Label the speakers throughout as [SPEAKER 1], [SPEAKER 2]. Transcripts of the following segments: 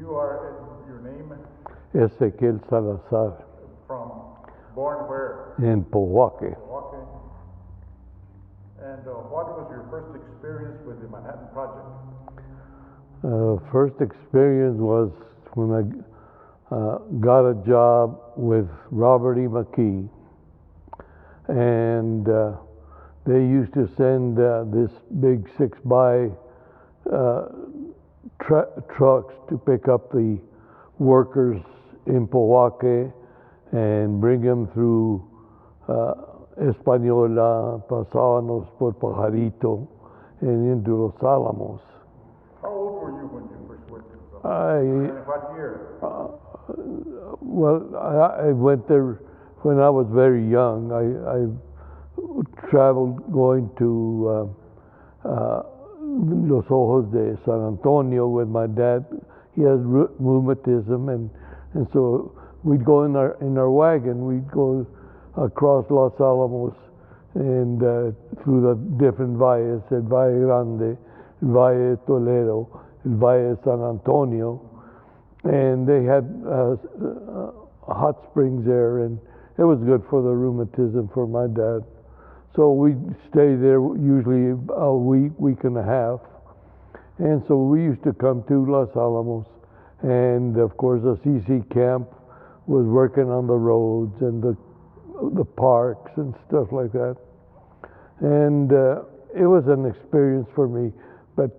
[SPEAKER 1] You are, your name?
[SPEAKER 2] Esequiel Salazar.
[SPEAKER 1] From, born where?
[SPEAKER 2] In Milwaukee.
[SPEAKER 1] Milwaukee. And what was your first experience with the Manhattan Project?
[SPEAKER 2] First experience was when I got a job with Robert E. McKee, and they used to send this big 6x trucks to pick up the workers in Milwaukee and bring them through Española, pasábamos por Pajarito, and into Los Alamos.
[SPEAKER 1] How old were you when you first worked in Los
[SPEAKER 2] Alamos?
[SPEAKER 1] And what year?
[SPEAKER 2] Well, I went there when I was very young. I traveled going to Los Ojos de San Antonio with my dad. He has rheumatism, and so we'd go in our wagon. We'd go across Los Alamos and through the different valles, el Valle Grande, el Valle Toledo, el Valle San Antonio, and they had hot springs there, and it was good for the rheumatism for my dad. So we'd stay there usually a week and a half, and so we used to come to Los Alamos, and of course the CC camp was working on the roads and the parks and stuff like that, and it was an experience for me. But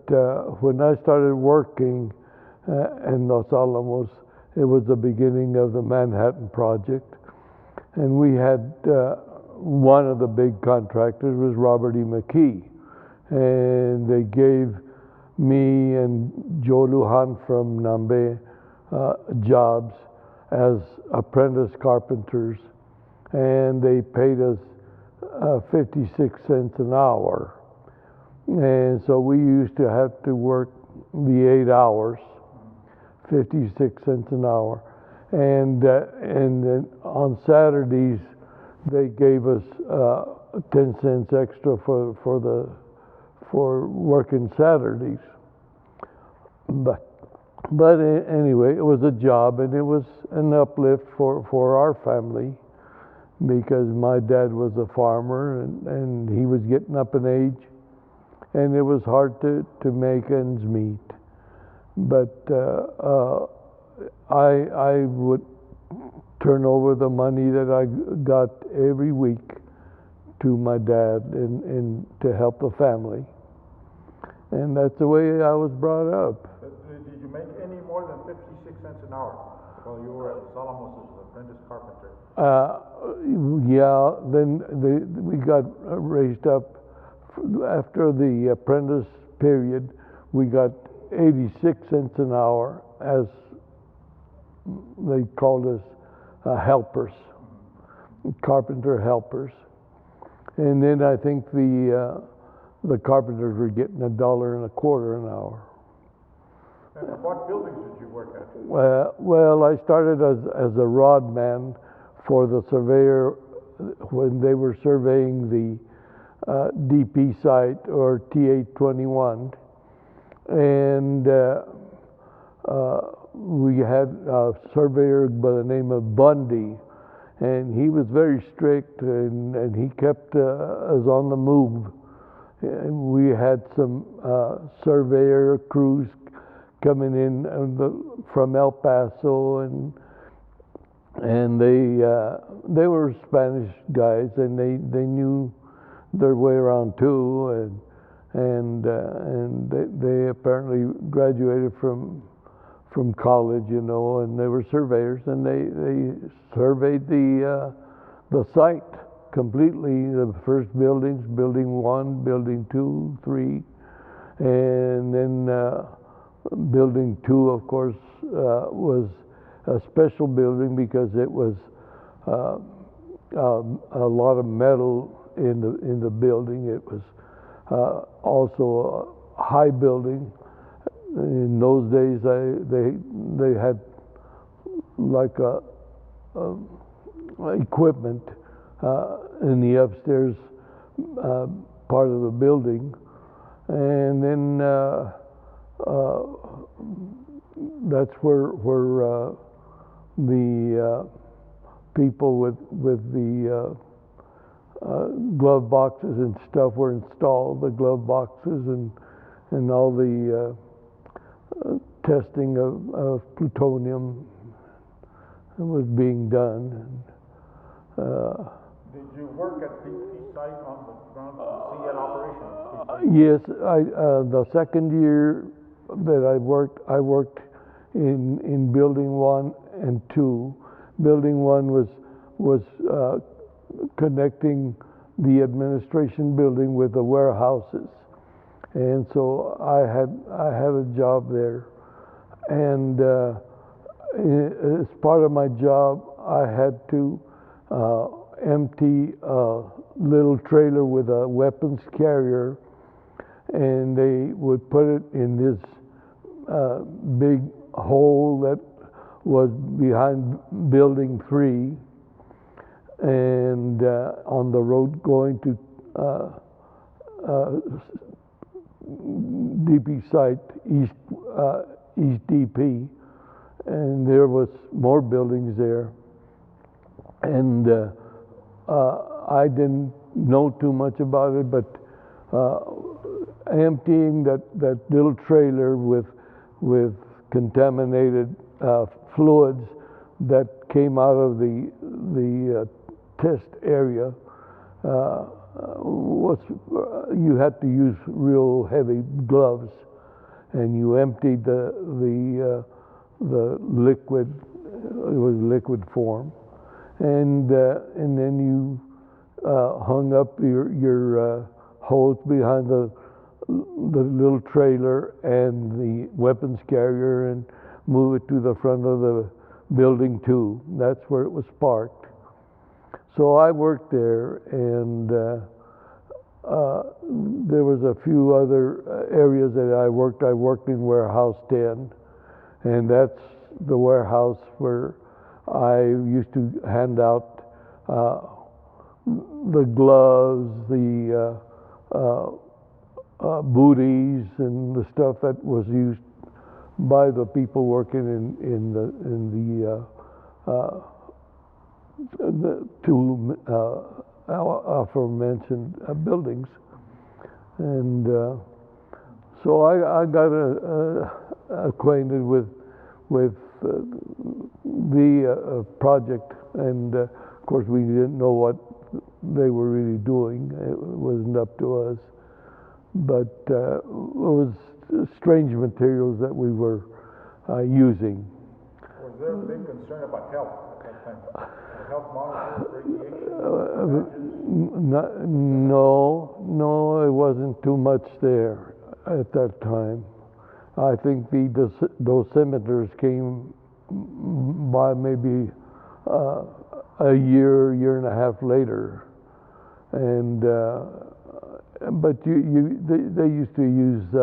[SPEAKER 2] when I started working in Los Alamos, it was the beginning of the Manhattan Project, and we had one of the big contractors was Robert E. McKee, and they gave me and Joe Lujan from Nambe jobs as apprentice carpenters, and they paid us 56 cents an hour. And so we used to have to work the 8 hours, 56 cents an hour. And then on Saturdays, they gave us 10 cents extra for working Saturdays. But anyway, it was a job, and it was an uplift for our family, because my dad was a farmer, and he was getting up in age, and it was hard to make ends meet. But I would turn over the money that I got every week to my dad and to help the family. And that's the way I was brought up.
[SPEAKER 1] Did you make any more than 56 cents an hour while you were at Los Alamos as an apprentice carpenter?
[SPEAKER 2] Yeah, then we got raised up. After the apprentice period, we got 86 cents an hour, as they called us helpers, carpenter helpers. And then I think the carpenters were getting $1.25 an hour.
[SPEAKER 1] And what buildings did you work at?
[SPEAKER 2] Well, I started as a rod man for the surveyor when they were surveying the DP site, or TA-21, and we had a surveyor by the name of Bundy, and he was very strict, and he kept us on the move. And we had some surveyor crews coming in from El Paso, and they were Spanish guys, and they knew their way around too, and they apparently graduated from college, you know, and they were surveyors, and they surveyed the site completely, the first buildings, building 1, building 2, 3, and then building 2, of course, was a special building because it was a lot of metal in the building. It was also a high building. In those days, they had like equipment in the upstairs part of the building, and then that's where the people with the glove boxes and stuff were installed. The glove boxes and all the testing of plutonium was being done.
[SPEAKER 1] Did you work at BP site on the ground to see an operation?
[SPEAKER 2] Yes, the second year that I worked in building 1 and 2. Building 1 was connecting the administration building with the warehouses, and so I had a job there, and as part of my job I had to empty a little trailer with a weapons carrier, and they would put it in this big hole that was behind building 3, and on the road going to DP site, East DP, and there was more buildings there, and I didn't know too much about it, but emptying that little trailer with contaminated fluids that came out of the test area you had to use real heavy gloves, and you emptied the liquid. It was liquid form, and then you hung up your hose behind the little trailer and the weapons carrier and move it to the front of the building 2. That's where it was parked. So I worked there, and there was a few other areas that I worked. I worked in warehouse 10, and that's the warehouse where I used to hand out the gloves, the booties, and the stuff that was used by the people working in the two aforementioned buildings, and so I got acquainted with the project, and of course we didn't know what they were really doing. It wasn't up to us, but it was strange materials that we were using.
[SPEAKER 1] Was there a big concern about health at that time? Health monitoring, radiation?
[SPEAKER 2] No, it wasn't too much there at that time. I think the dosimeters came by maybe a year and a half later, and but they used to use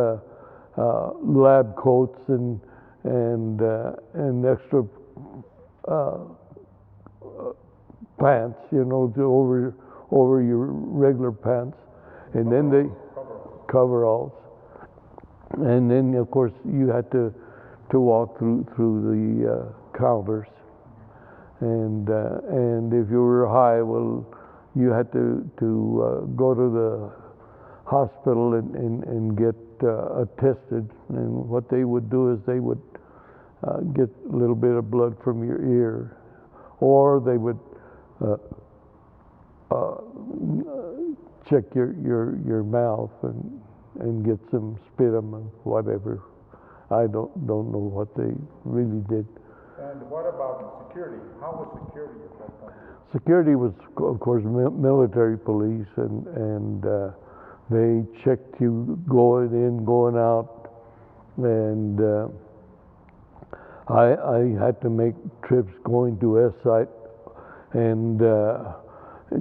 [SPEAKER 2] lab coats and extra pants, over your regular pants, and then they coveralls, and then of course you had to walk through the counters, and if you were high, well, you had to go to the hospital and get tested, and what they would do is they would get a little bit of blood from your ear, or they would check your mouth and get some sputum and whatever. I don't know what they really did.
[SPEAKER 1] And what about security? How was security at that time?
[SPEAKER 2] Security was, of course, military police, and they checked you going in, going out, and I had to make trips going to S-Site, and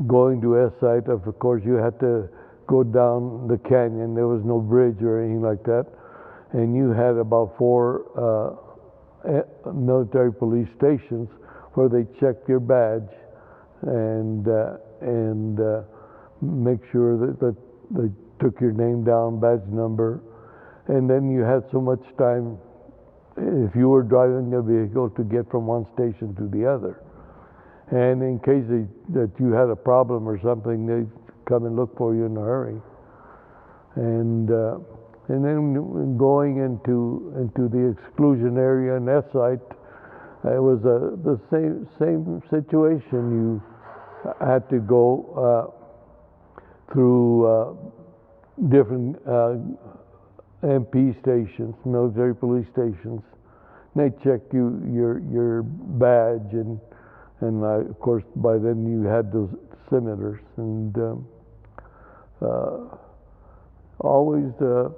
[SPEAKER 2] going to S-Site, of course, you had to go down the canyon. There was no bridge or anything like that, and you had about 4 military police stations where they checked your badge and make sure that they took your name down, badge number, and then you had so much time if you were driving a vehicle to get from one station to the other. And in case that you had a problem or something, they'd come and look for you in a hurry. And then going into the exclusion area in that site, it was the same situation. You had to go through different MP stations, military police stations. They check your badge, and of course by then you had those scimitars, and always it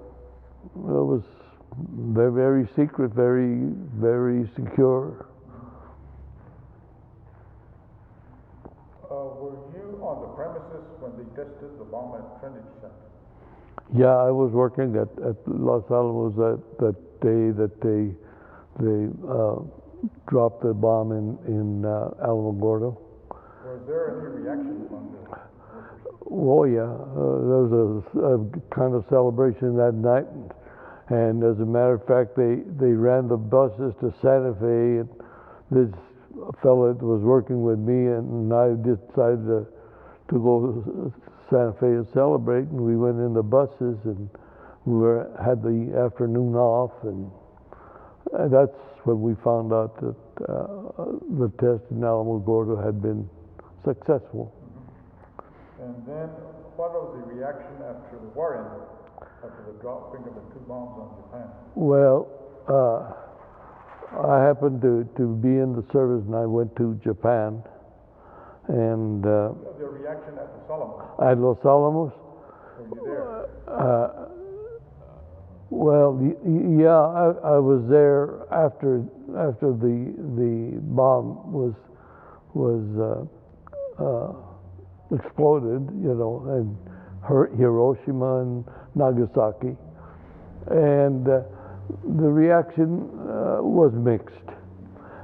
[SPEAKER 2] was very secret, very secure.
[SPEAKER 1] Were you on the premises when they tested the bomb at Trinity Test?
[SPEAKER 2] Yeah, I was working at Los Alamos that day that they dropped the bomb in Alamogordo.
[SPEAKER 1] Was there any reaction from the workers?
[SPEAKER 2] Oh yeah, there was a kind of celebration that night, and as a matter of fact, they ran the buses to Santa Fe, and this fellow that was working with me and I decided to go to Santa Fe and celebrate, and we went in the buses, and we had the afternoon off, and that's when we found out that the test in Alamogordo had been successful.
[SPEAKER 1] And then, what was the reaction after the war ended, after the dropping of the 2 bombs on Japan?
[SPEAKER 2] Well, I happened to be in the service, and I went to Japan, and
[SPEAKER 1] The reaction at Los Alamos?
[SPEAKER 2] at Los Alamos.
[SPEAKER 1] Were you there?
[SPEAKER 2] Well, yeah, I was there after the bomb was exploded, you know, and Hiroshima and Nagasaki, and the reaction was mixed.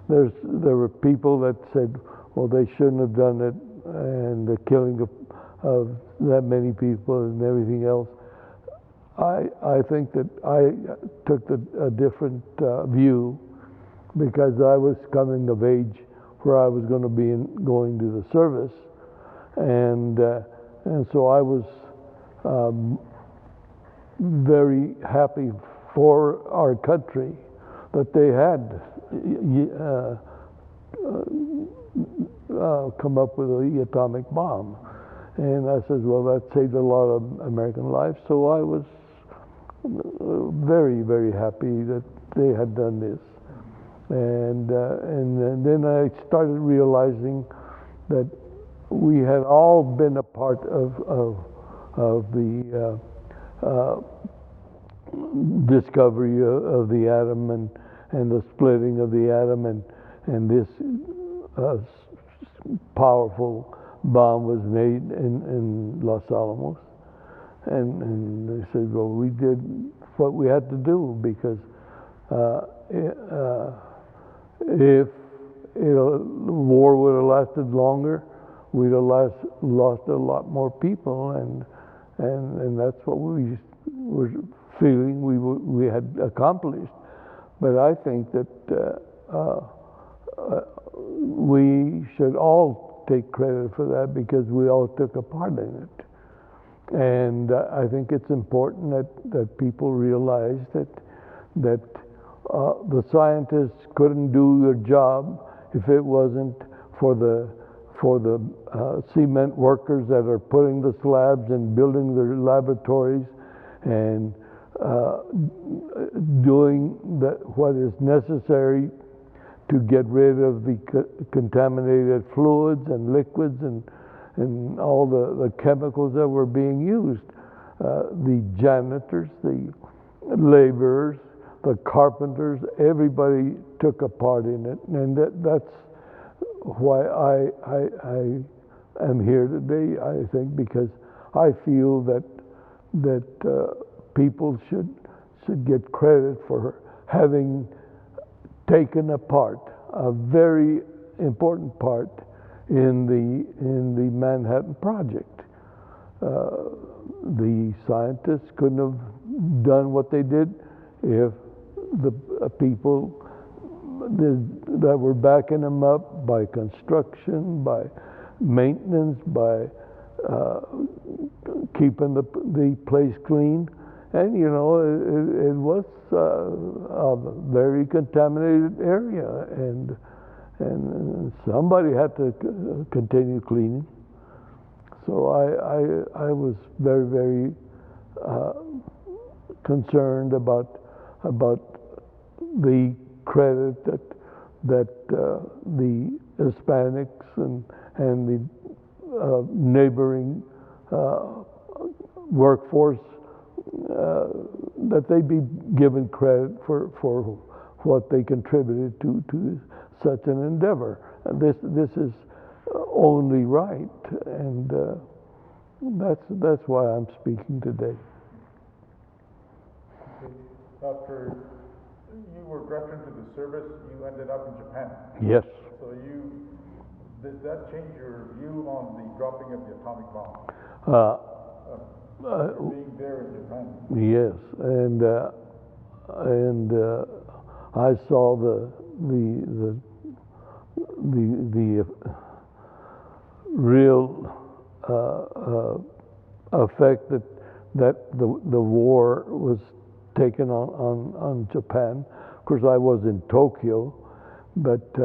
[SPEAKER 2] There were people that said, well, they shouldn't have done it, and the killing of that many people and everything else. I think that I took a different view, because I was coming of age where I was going to be going to the service, and so I was very happy for our country that they had come up with the atomic bomb. And I said, well, that saved a lot of American lives, so I was very, very happy that they had done this. And then I started realizing that we had all been a part of the discovery of the atom and the splitting of the atom, and this powerful bomb was made in Los Alamos. And they said, well, we did what we had to do, because if the war would have lasted longer, we'd have lost a lot more people, and that's what we were feeling we had accomplished. But I think that we should all take credit for that, because we all took a part in it. And I think it's important that people realize that the scientists couldn't do their job if it wasn't for the cement workers that are putting the slabs and building their laboratories and doing what is necessary to get rid of the contaminated fluids and liquids and all the chemicals that were being used. The janitors, the laborers, the carpenters, everybody took a part in it, and that's why I am here today, I think, because I feel that people should get credit for having taken a part, a very important part in the Manhattan Project. The scientists couldn't have done what they did if the people that were backing them up by construction, by maintenance, by keeping the place clean. And you know, it was a very contaminated area, and somebody had to continue cleaning. So I was very, very concerned about the credit that the Hispanics and the neighboring workforce, that they be given credit for what they contributed to such an endeavor. And this is only right, and that's why I'm speaking today.
[SPEAKER 1] After you were drafted into the service, you ended up in Japan.
[SPEAKER 2] Yes.
[SPEAKER 1] So did that change your view on the dropping of the atomic bomb? Being there in Japan.
[SPEAKER 2] Yes, and I saw the real effect that the war was taking on Japan. Of course, I was in Tokyo, but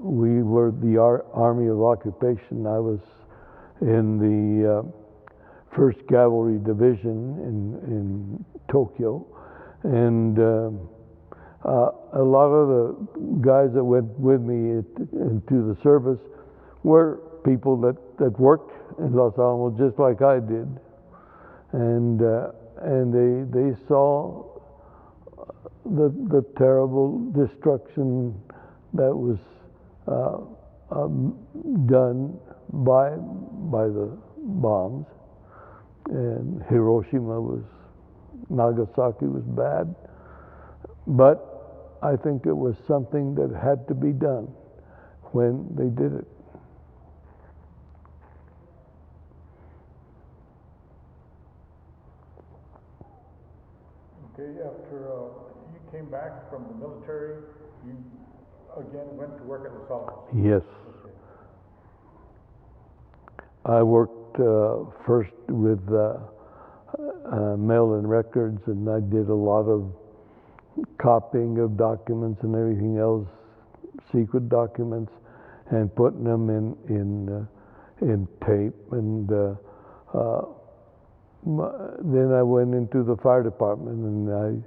[SPEAKER 2] we were the Army of Occupation. I was in the 1st Cavalry Division in Tokyo, and a lot of the guys that went with me into the service were people that worked in Los Alamos just like I did, and they saw the terrible destruction that was done by the bombs. And Nagasaki was bad, but I think it was something that had to be done when they did it.
[SPEAKER 1] Okay, after you came back from the military, you again went to work at Los Alamos.
[SPEAKER 2] Yes. Okay. I worked first with mail-in records, and I did a lot of copying of documents and everything else, secret documents, and putting them in tape. And then I went into the fire department, and I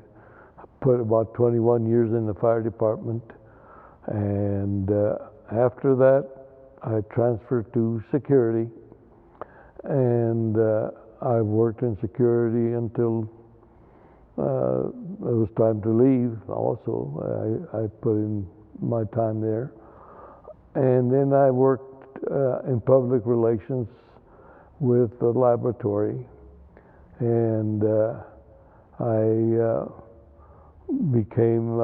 [SPEAKER 2] put about 21 years in the fire department. And after that, I transferred to security, and I worked in security until it was time to leave. Also, I put in my time there, and then I worked in public relations with the laboratory, and I became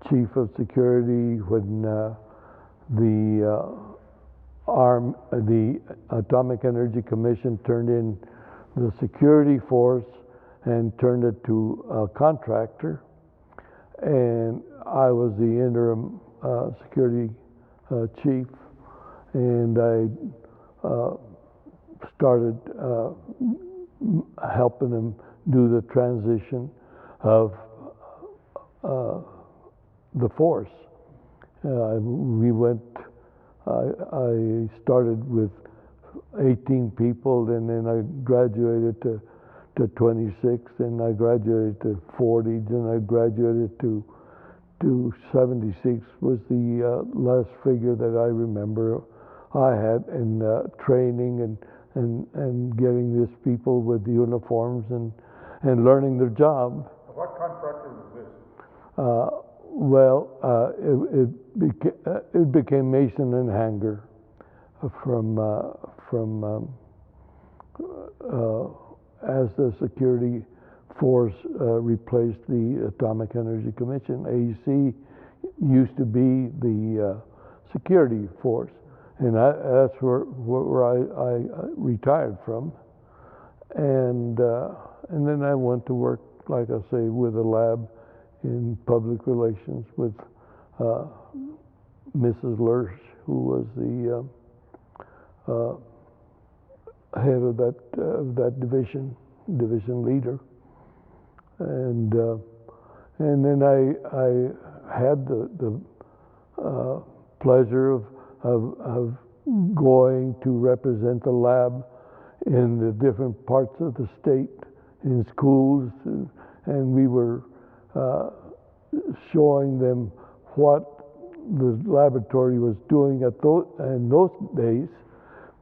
[SPEAKER 2] chief of security when the Atomic Energy Commission turned in the security force and turned it to a contractor, and I was the interim security chief, and I started helping them do the transition of the force. I started with 18 people, and then I graduated to 26, and I graduated to 40, and I graduated to 76 was the last figure that I remember I had in training and getting these people with uniforms and learning their job.
[SPEAKER 1] What contractor was this?
[SPEAKER 2] It became Mason and Hanger as the security force replaced the Atomic Energy Commission. AEC used to be the security force, and that's where I retired from, and then I went to work, like I say, with a lab in public relations with Mrs. Lurch, who was the head of that division leader, and then I had the pleasure of going to represent the lab in the different parts of the state, in schools, and we were showing them what the laboratory was doing in those days,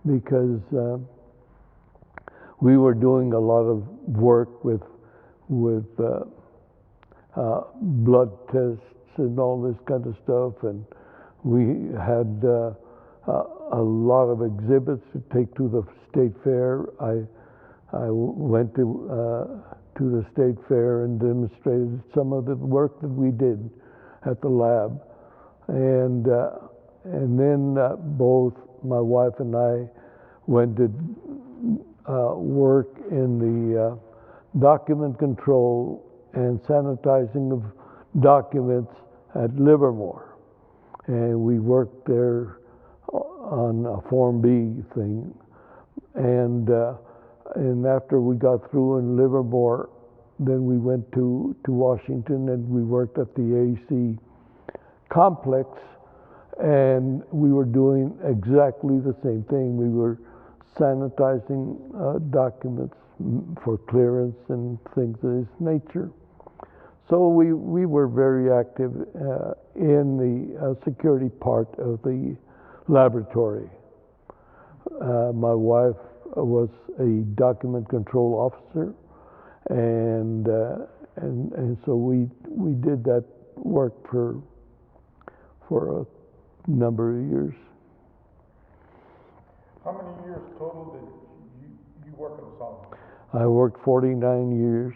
[SPEAKER 2] because we were doing a lot of work with blood tests and all this kind of stuff, and we had a lot of exhibits to take to the state fair. I went to the state fair and demonstrated some of the work that we did at the lab, and then both my wife and I went to work in the document control and sanitizing of documents at Livermore, and we worked there on a Form B thing, and after we got through in Livermore, then we went to Washington, and we worked at the AC complex, and we were doing exactly the same thing. We were sanitizing documents for clearance and things of this nature. So we were very active in the security part of the laboratory. My wife was a document control officer, and so we did that work for a number of years.
[SPEAKER 1] How many years total did you work at Los Alamos?
[SPEAKER 2] I worked 49 years.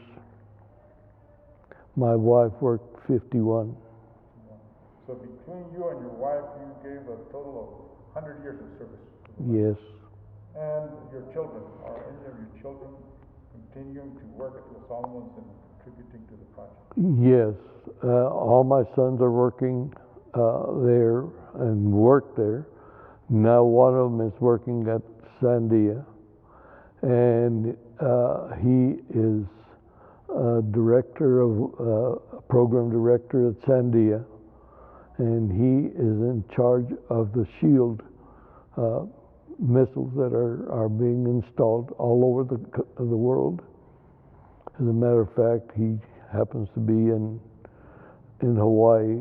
[SPEAKER 2] My wife worked 51.
[SPEAKER 1] So between you and your wife, you gave a total of 100 years of service.
[SPEAKER 2] Yes.
[SPEAKER 1] And your children, are any of your children continuing to work at Los Alamos and contributing to the project?
[SPEAKER 2] Yes. All my sons are working there and work there. Now one of them is working at Sandia, and he is program director at Sandia, and he is in charge of the shield missiles that are being installed all over the world. As a matter of fact, he happens to be in Hawaii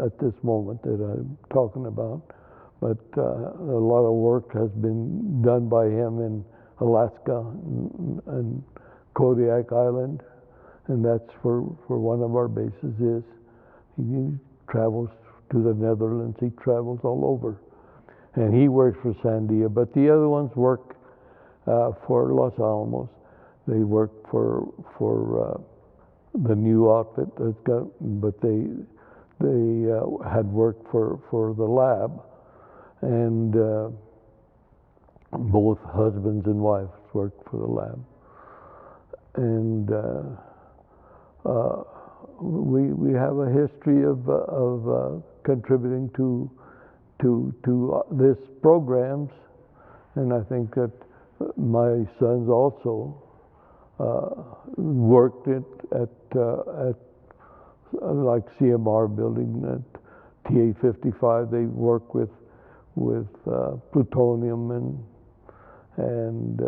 [SPEAKER 2] at this moment that I'm talking about, but a lot of work has been done by him in Alaska and Kodiak Island, and that's where one of our bases is. He travels to the Netherlands, he travels all over, and he works for Sandia, but the other ones work for Los Alamos. They work for the new outfit that's got, but they had worked for the lab, and both husbands and wives worked for the lab, and we have a history of contributing to this programs, and I think that my sons also worked at like CMR building at TA-55. They work with plutonium and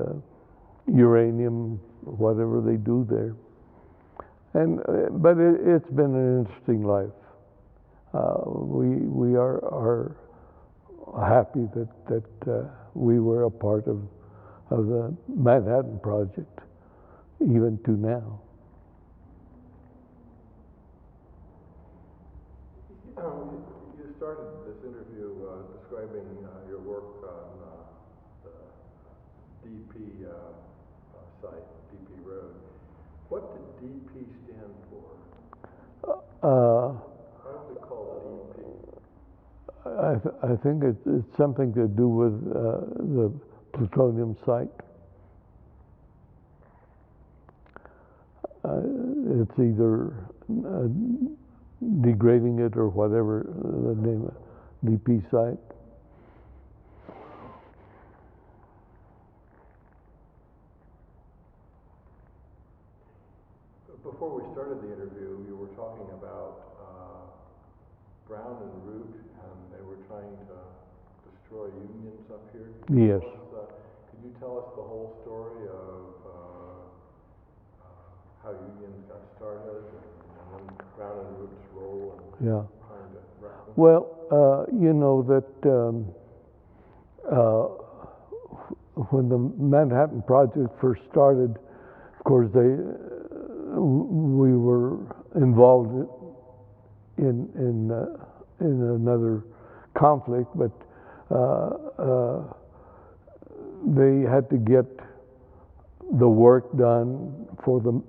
[SPEAKER 2] uranium, whatever they do there. And but it's been an interesting life. We are happy that we were a part of the Manhattan Project, even to now.
[SPEAKER 3] You started this interview describing your work on the DP site, DP Road. What did DP stand for? Why do they call it DP?
[SPEAKER 2] I think it's something to do with the plutonium site. It's either degrading it or whatever the name of DP site.
[SPEAKER 3] Before we started the interview, you were talking about Brown and Root, and they were trying to destroy unions up here.
[SPEAKER 2] Yes.
[SPEAKER 3] Could you tell us the whole story of how unions got started, and then Brown and Root's role in
[SPEAKER 2] Yeah.
[SPEAKER 3] trying to wreck them?
[SPEAKER 2] Well, you know that when the Manhattan Project first started, of course, we were involved in another conflict, but they had to get the work done for the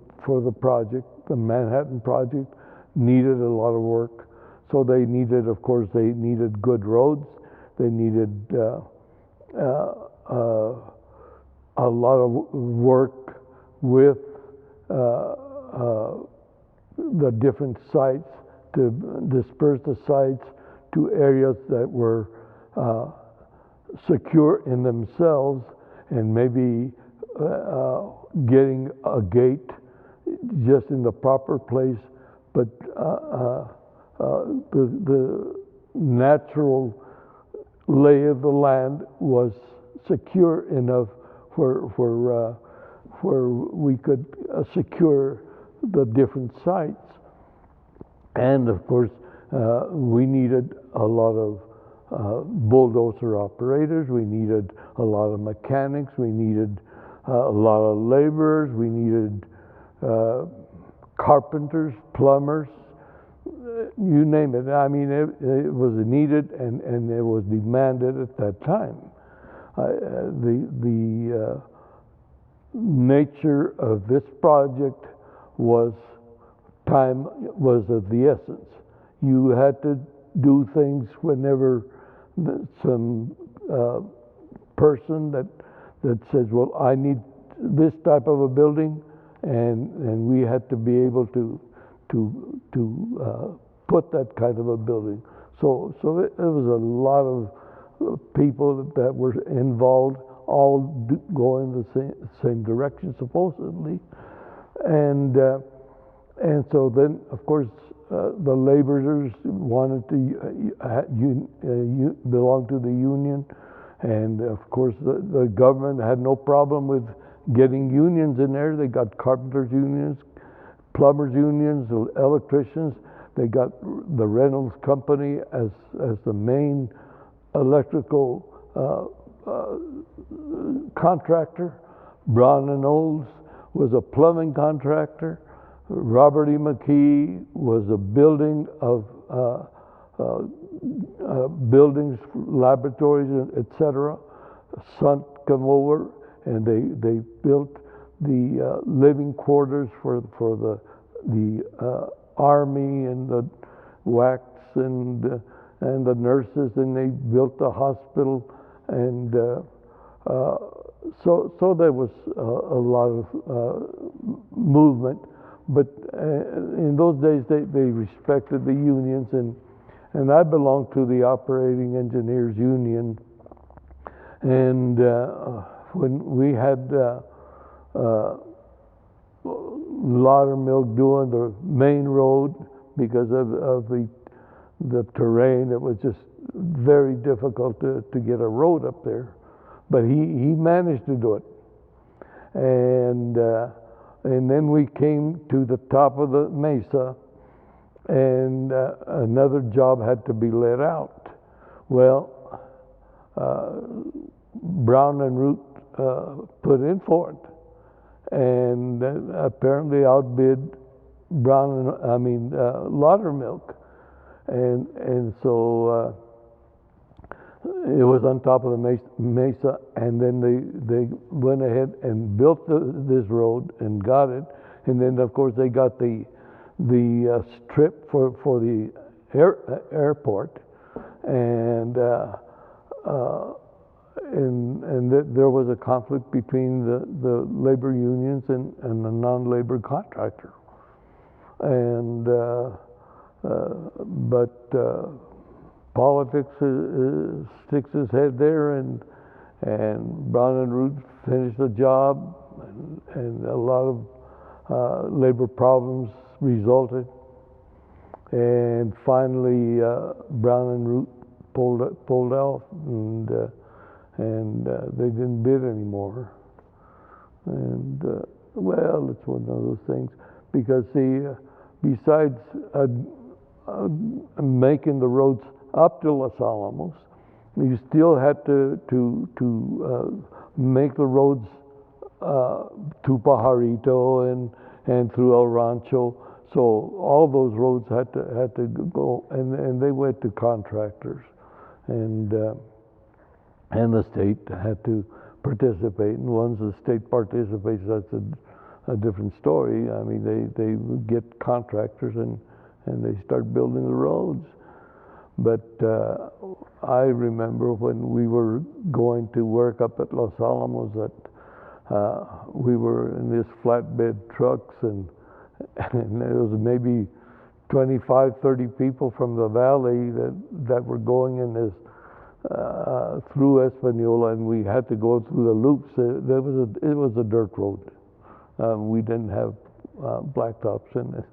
[SPEAKER 2] project. The Manhattan Project needed a lot of work, so they needed, of course, good roads. They needed a lot of work with the different sites to disperse the sites to areas that were secure in themselves, and maybe getting a gate just in the proper place, but the natural lay of the land was secure enough where we could secure the different sites. And of course, we needed a lot of bulldozer operators, we needed a lot of mechanics, we needed a lot of laborers, we needed carpenters, plumbers, you name it. I mean, it was needed and it was demanded at that time. The nature of this project was time was of the essence. You had to do things whenever some person that says, well, I need this type of a building, and we had to be able to put that kind of a building. So it was a lot of people that were involved, all going the same direction supposedly, and so then of course the laborers wanted to belong to the union, and of course the government had no problem with getting unions in there. They got carpenters unions, plumbers unions, electricians. They got the Reynolds Company as the main electrical contractor. Brown and Olds was a plumbing contractor. Robert E. McKee was a building of buildings, laboratories, etc. Sun come over and they built the living quarters for the army and the WACs and the nurses, and they built the hospital, and so there was a lot of movement. But in those days, they respected the unions, and I belonged to the Operating Engineers Union. And when we had Laudermilk doing the main road, because of the terrain, it was just very difficult to get a road up there. But he managed to do it. And then we came to the top of the mesa, and another job had to be let out. Well, Brown and Root put in for it, and apparently outbid Laudermilk, and so it was on top of the mesa, and then they went ahead and built this road and got it, and then of course they got the strip for the airport, and there was a conflict between the labor unions and the non-labor contractor. and but politics sticks his head there, and Brown and Root finished the job, and a lot of labor problems resulted, and finally Brown and Root pulled out, and they didn't bid anymore. And well, it's one of those things, because see, besides making the roads up to Los Alamos, you still had to make the roads to Pajarito and through El Rancho. So all those roads had to go, and they went to contractors, and the state had to participate. And once the state participates, that's a different story. I mean, they get contractors and they start building the roads. But I remember when we were going to work up at Los Alamos that we were in this flatbed trucks, and there was maybe 25, 30 people from the valley that were going in this through Espanola, and we had to go through the loops. It was a dirt road. We didn't have blacktops in it,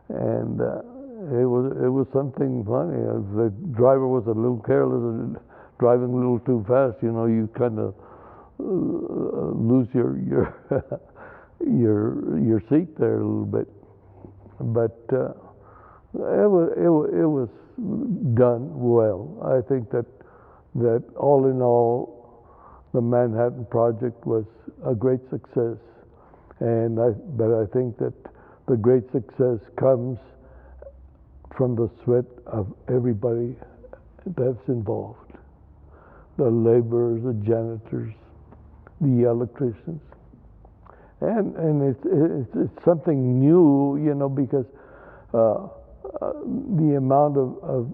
[SPEAKER 2] and it was something funny. The driver was a little careless and driving a little too fast. You know, you kind of lose your your seat there a little bit. But it was done well. I think that all in all, the Manhattan Project was a great success, but I think that the great success comes from the sweat of everybody that's involved: the laborers, the janitors, the electricians, and it's something new, you know, because the amount of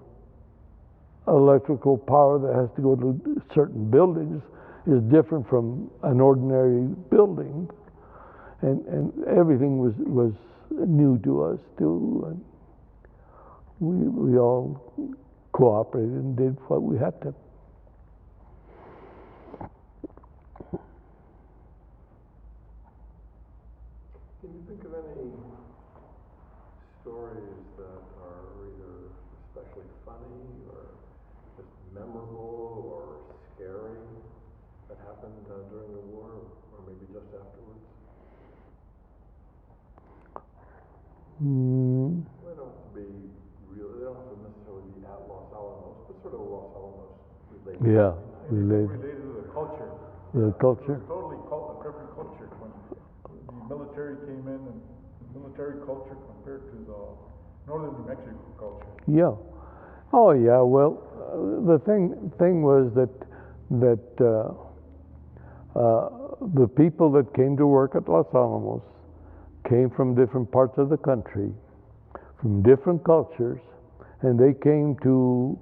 [SPEAKER 2] electrical power that has to go to certain buildings is different from an ordinary building, and everything was new to us too, and we all cooperated and did what we had to.
[SPEAKER 3] Can you think of any stories that are either especially funny or just memorable or scary that happened during the war, or maybe just afterwards? They don't have to be real. They don't have to necessarily be at Los Alamos, but sort of Los Alamos related.
[SPEAKER 2] Yeah,
[SPEAKER 1] related to the culture.
[SPEAKER 2] The culture.
[SPEAKER 1] It was totally a different culture when the military came in, and the military culture compared to the northern New Mexico culture.
[SPEAKER 2] Yeah. Oh yeah. Well, the thing was that the people that came to work at Los Alamos came from different parts of the country, from different cultures, and they came to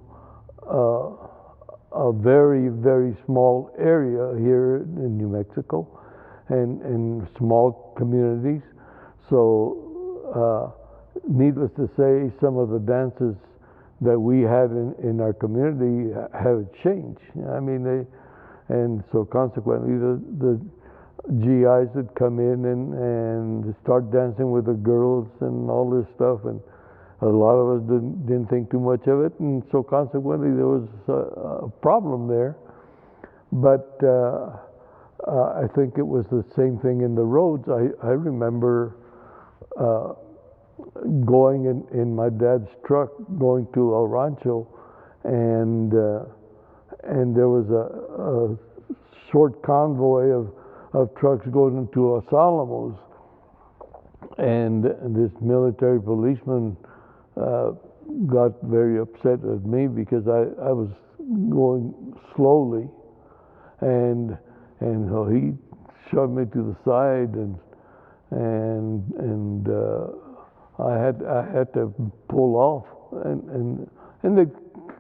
[SPEAKER 2] a very, very small area here in New Mexico, and small communities. So needless to say, some of the dances that we had in our community have changed. I mean, and so consequently the GIs would come in and start dancing with the girls and all this stuff, and a lot of us didn't think too much of it, and so consequently there was a problem there. But I think it was the same thing in the roads. I remember going in my dad's truck going to El Rancho, and there was a short convoy of trucks going into Los Alamos, and this military policeman got very upset at me because I was going slowly, and so he shoved me to the side, and I had to pull off, and they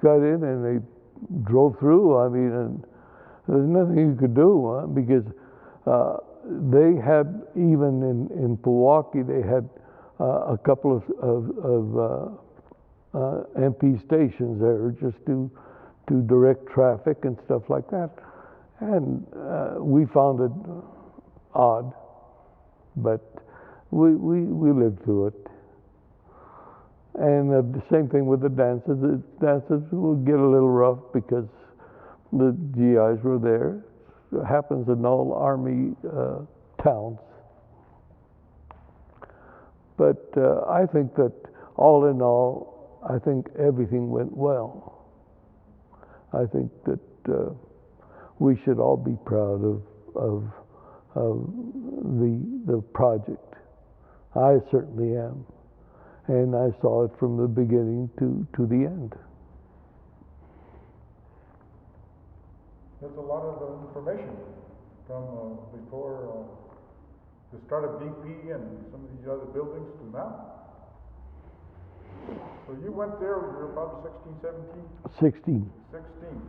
[SPEAKER 2] got in and they drove through. I mean, and there's nothing you could do because they had, even in Milwaukee, they had a couple of MP stations there just to direct traffic and stuff like that. And we found it odd, but we lived through it. And the same thing with the dances. The dances would get a little rough because the GIs were there. It happens in all Army towns. But I think that all in all, I think everything went well. I think that we should all be proud of the project. I certainly am. And I saw it from the beginning to the end.
[SPEAKER 1] There's a lot of information from before the start of BP and some of these other buildings to now. So you went there when you were about 16, 17?
[SPEAKER 2] 16.
[SPEAKER 1] 16.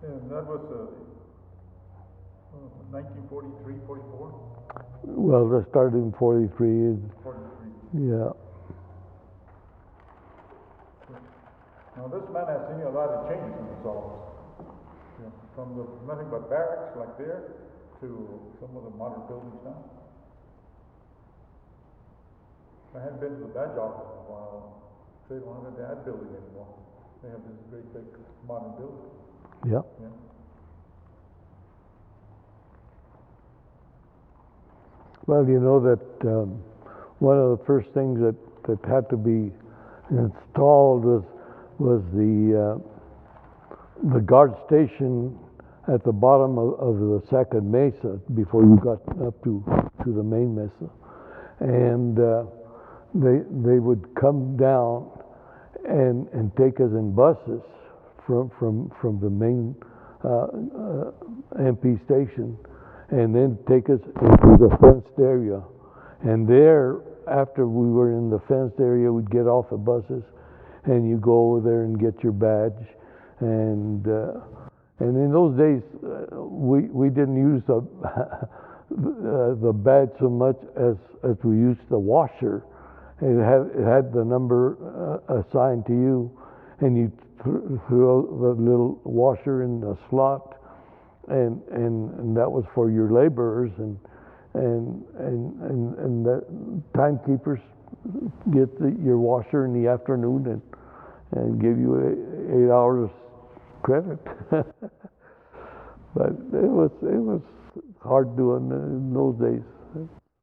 [SPEAKER 1] And that was 1943, 44?
[SPEAKER 2] Well, that started in 43.
[SPEAKER 1] 43.
[SPEAKER 2] Yeah.
[SPEAKER 1] Now this man has seen a lot of changes in the Alamos. You know, from nothing but barracks like there to some of the modern buildings now. I hadn't been to the badge office in a while. They don't have that building anymore. They have this great big modern building.
[SPEAKER 2] Yeah.
[SPEAKER 1] Yeah.
[SPEAKER 2] Well, you know that one of the first things that had to be installed was the guard station at the bottom of the second mesa before you got up to the main mesa, and they would come down and take us in buses from the main MP station, and then take us into the fenced area. And there, after we were in the fenced area, we'd get off the buses, and you go over there and get your badge. And in those days, we didn't use the badge so much as we used the washer. It had the number assigned to you, and you throw the little washer in the slot, and that was for your laborers, and the timekeepers get your washer in the afternoon and give you 8 hours credit. But it was hard doing in those days.